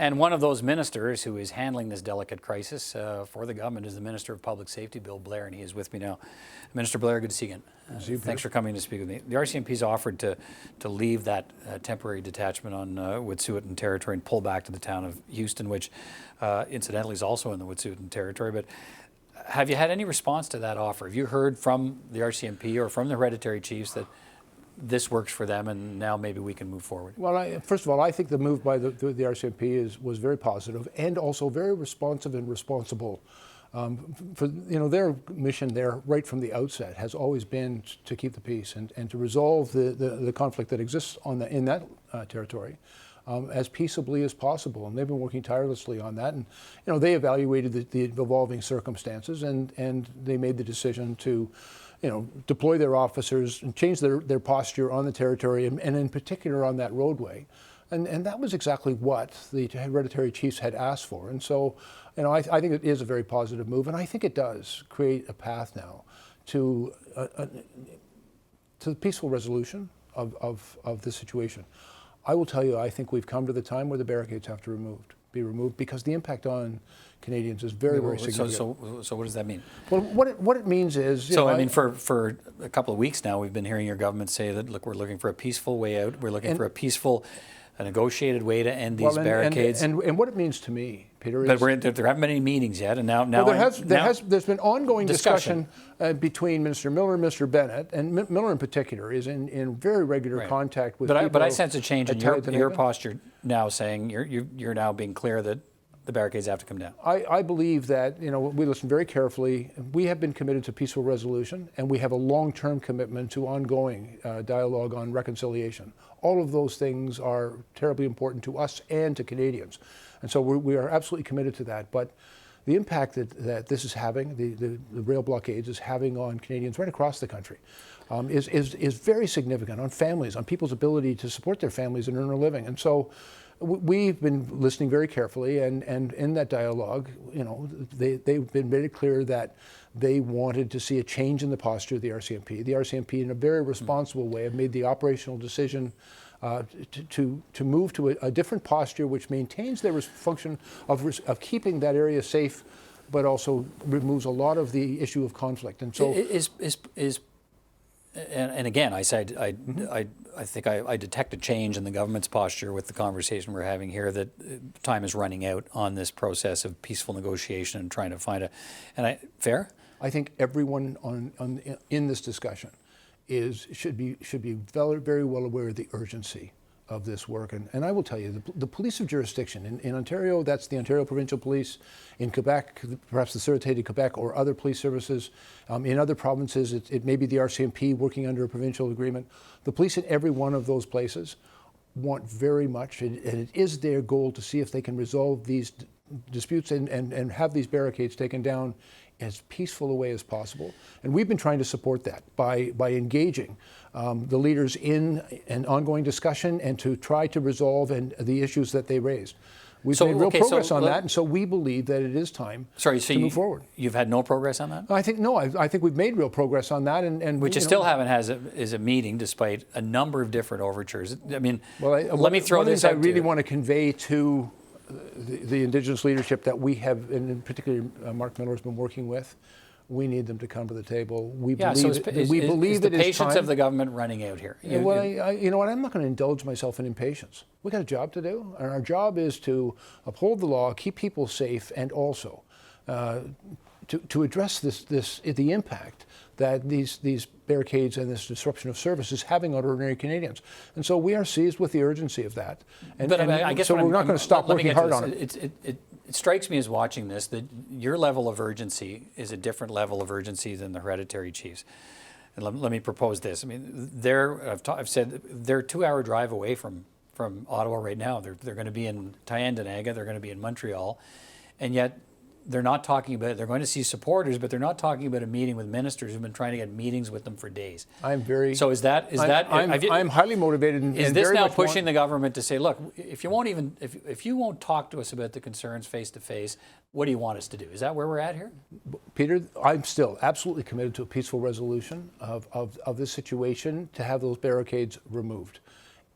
And one of those ministers who is handling this delicate crisis for the government is the Minister of Public Safety, Bill Blair, and he is with me now. Minister Blair, good to see you again. Thanks for coming to speak with me. The RCMP's offered to leave that temporary detachment on Wet'suwet'en territory and pull back to the town of Houston, which incidentally is also in the Wet'suwet'en territory. But have you had any response to that offer? Have you heard from the RCMP or from the hereditary chiefs that this works for them and now maybe we can move forward? Well, first of all, I think the move by the RCMP was very positive and also very responsive and responsible. For their mission there right from the outset has always been to keep the peace and to resolve the conflict that exists in that territory as peaceably as possible, and they've been working tirelessly on that. And they evaluated the evolving circumstances and they made the decision to deploy their officers and change their posture on the territory and in particular on that roadway. And that was exactly what the hereditary chiefs had asked for. And so, I think it is a very positive move, and I think it does create a path now to the peaceful resolution of this situation. I will tell you, I think we've come to the time where the barricades have to be removed because the impact on Canadians is very, very significant. So what does that mean? Well, what it means is... for a couple of weeks now, we've been hearing your government say that, look, we're looking for a peaceful way out. We're looking for a peaceful, a negotiated way to end these barricades. And what it means to me, Peter, is... But there haven't been any meetings yet, and now... there's been ongoing discussion between Minister Miller and Minister Bennett, and Miller in particular is in very regular contact with people. But I sense a change in your posture now, saying you're now being clear that the barricades have to come down. I believe that, we listen very carefully. We have been committed to peaceful resolution, and we have a long-term commitment to ongoing dialogue on reconciliation. All of those things are terribly important to us and to Canadians. And so we are absolutely committed to that. But the impact that this is having, the rail blockades is having on Canadians right across the country is very significant on families, on people's ability to support their families and earn a living. And so we've been listening very carefully, and in that dialogue, they've been very clear that they wanted to see a change in the posture of the RCMP. The RCMP, in a very responsible way, have made the operational decision to move to a different posture, which maintains their function of keeping that area safe, but also removes a lot of the issue of conflict. And so, and again, I think I detect a change in the government's posture with the conversation we're having here, that time is running out on this process of peaceful negotiation and trying to find fair? I think everyone in this discussion should be very, very well aware of the urgency of this work. And I will tell you, the police of jurisdiction, in Ontario, that's the Ontario Provincial Police. In Quebec, perhaps the Sûreté de Quebec or other police services. In other provinces, it may be the RCMP working under a provincial agreement. The police in every one of those places want very much, and it is their goal to see if they can resolve these disputes and have these barricades taken down as peaceful a way as possible. And we've been trying to support that by engaging the leaders in an ongoing discussion and to try to resolve the issues that they raised. We've made real progress on that, and so we believe that it is time to move forward. You've had no progress on that? I think we've made real progress on that, and which you still haven't is a meeting, despite a number of different overtures. I mean, let me throw this out. I really want to convey to the Indigenous leadership that we have, and in particular Mark Miller has been working with. We need them to come to the table. We believe the patience of the government running out here. You know what? I'm not going to indulge myself in impatience. We've got a job to do, and our job is to uphold the law, keep people safe, and also to address the impact that these barricades and this disruption of service is having on ordinary Canadians. And so we are seized with the urgency of that. I guess we're not going to stop working hard on it. It strikes me as watching this that your level of urgency is a different level of urgency than the hereditary chiefs. And let me propose this. I mean, I've said they're a 2-hour drive away from Ottawa right now. They're going to be in Tyendinaga, they're going to be in Montreal, and yet they're not talking about it. They're going to see supporters, but they're not talking about a meeting with ministers who've been trying to get meetings with them for days. I'm highly motivated. Is this now pushing the government to say, look, if you won't talk to us about the concerns face to face, what do you want us to do? Is that where we're at here? Peter, I'm still absolutely committed to a peaceful resolution of this situation, to have those barricades removed.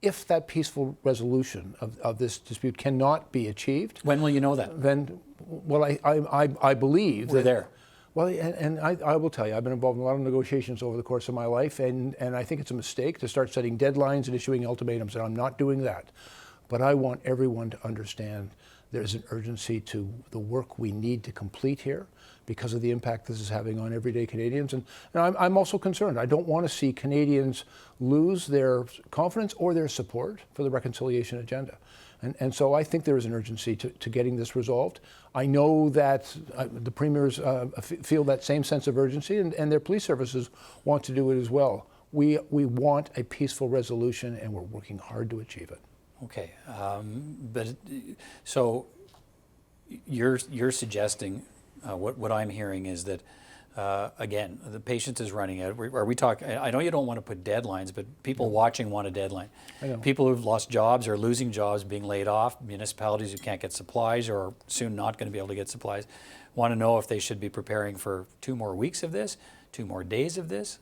if that peaceful resolution of this dispute cannot be achieved, When will you know that? then, well, I believe We're there. Well, and I will tell you, I've been involved in a lot of negotiations over the course of my life, and I think it's a mistake to start setting deadlines and issuing ultimatums, and I'm not doing that. But I want everyone to understand there's an urgency to the work we need to complete here because of the impact this is having on everyday Canadians. And I'm also concerned. I don't want to see Canadians lose their confidence or their support for the reconciliation agenda. And so I think there is an urgency to getting this resolved. I know that the premiers feel that same sense of urgency, and their police services want to do it as well. We want a peaceful resolution, and we're working hard to achieve it. Okay, but so you're suggesting what I'm hearing is that again, the patience is running out. Are we talking? I know you don't want to put deadlines, but people watching want a deadline. I know. People who've lost jobs or losing jobs, being laid off, municipalities who can't get supplies or soon not going to be able to get supplies, want to know if they should be preparing for 2 more weeks of this, 2 more days of this.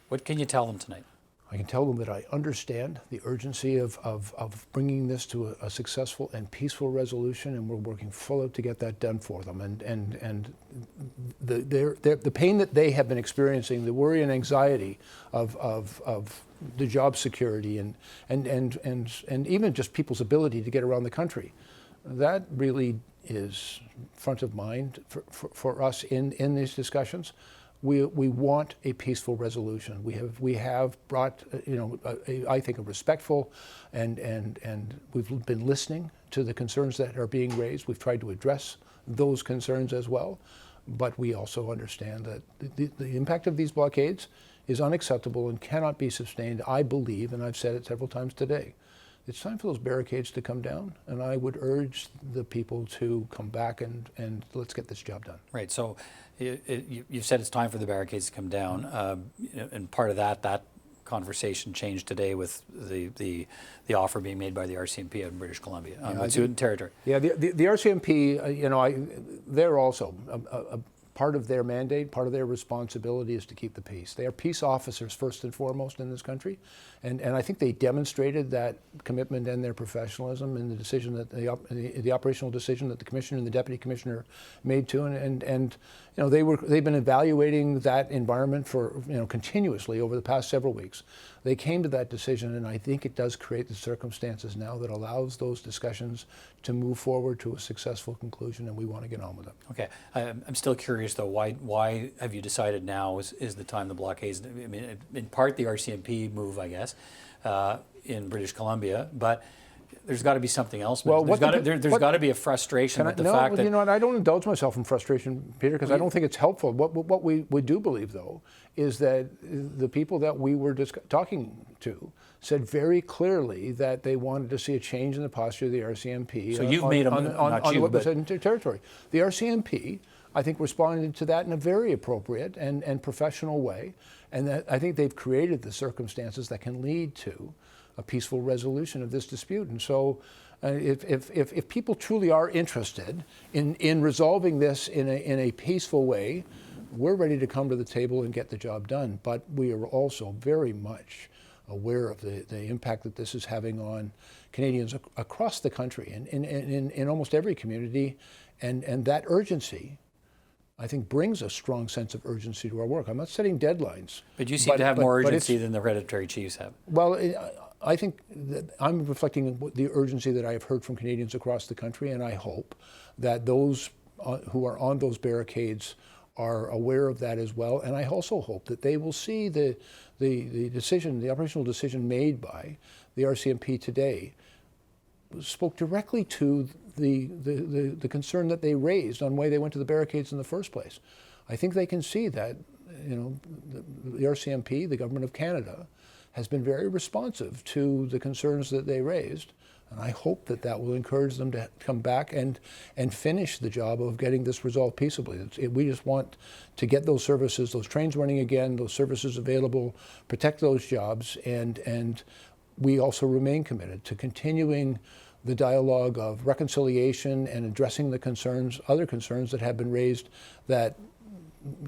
What can you tell them tonight? I can tell them that I understand the urgency of bringing this to a successful and peaceful resolution, and we're working full out to get that done for them. And the pain that they have been experiencing, the worry and anxiety of the job security and even just people's ability to get around the country, that really is front of mind for us in these discussions. We want a peaceful resolution. We have brought I think a respectful and we've been listening to the concerns that are being raised. We've tried to address those concerns as well, but we also understand that the impact of these blockades is unacceptable and cannot be sustained. I believe, and I've said it several times today, it's time for those barricades to come down, and I would urge the people to come back and let's get this job done. Right. So you've said it's time for the barricades to come down, and part of that conversation changed today with the offer being made by the RCMP in British Columbia on Dusen territory. Yeah, the RCMP, they're also a part of their mandate, part of their responsibility is to keep the peace. They are peace officers first and foremost in this country, and I think they demonstrated that commitment and their professionalism in the decision that the operational decision that the commissioner and the deputy commissioner made to, and they've been evaluating that environment for continuously over the past several weeks. They came to that decision, and I think it does create the circumstances now that allows those discussions to move forward to a successful conclusion, and we want to get on with it. Okay, I'm still curious though. Why have you decided now is the time the blockades? I mean, in part the RCMP move, I guess, in British Columbia, but there's got to be something else. Well, there's got to be a frustration with the fact that. I don't indulge myself in frustration, Peter, because I don't think it's helpful. What we do believe, though, is that the people that we were talking to said very clearly that they wanted to see a change in the posture of the RCMP. So you've made them, not you, but territory. The RCMP, I think, responded to that in a very appropriate and professional way, and that I think they've created the circumstances that can lead to a peaceful resolution of this dispute. And so if people truly are interested in resolving this in a peaceful way, we're ready to come to the table and get the job done. But we are also very much aware of the impact that this is having on Canadians across the country and in almost every community. And that urgency, I think, brings a strong sense of urgency to our work. I'm not setting deadlines. But you seem to have more urgency than the hereditary chiefs have. Well, I think that I'm reflecting the urgency that I have heard from Canadians across the country, and I hope that those who are on those barricades are aware of that as well. And I also hope that they will see the decision, the operational decision made by the RCMP today spoke directly to the concern that they raised on why they went to the barricades in the first place. I think they can see that the RCMP, the Government of Canada, has been very responsive to the concerns that they raised, and I hope that that will encourage them to come back and finish the job of getting this resolved peaceably. We just want to get those services, those trains running again, those services available, protect those jobs, and we also remain committed to continuing the dialogue of reconciliation and addressing the concerns, other concerns that have been raised that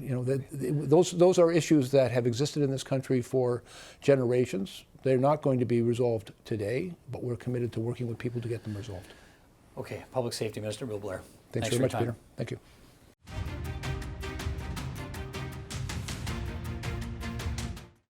those are issues that have existed in this country for generations. They're not going to be resolved today, but we're committed to working with people to get them resolved. Okay, Public Safety Minister Bill Blair. Thanks for very your much, time. Peter. Thank you.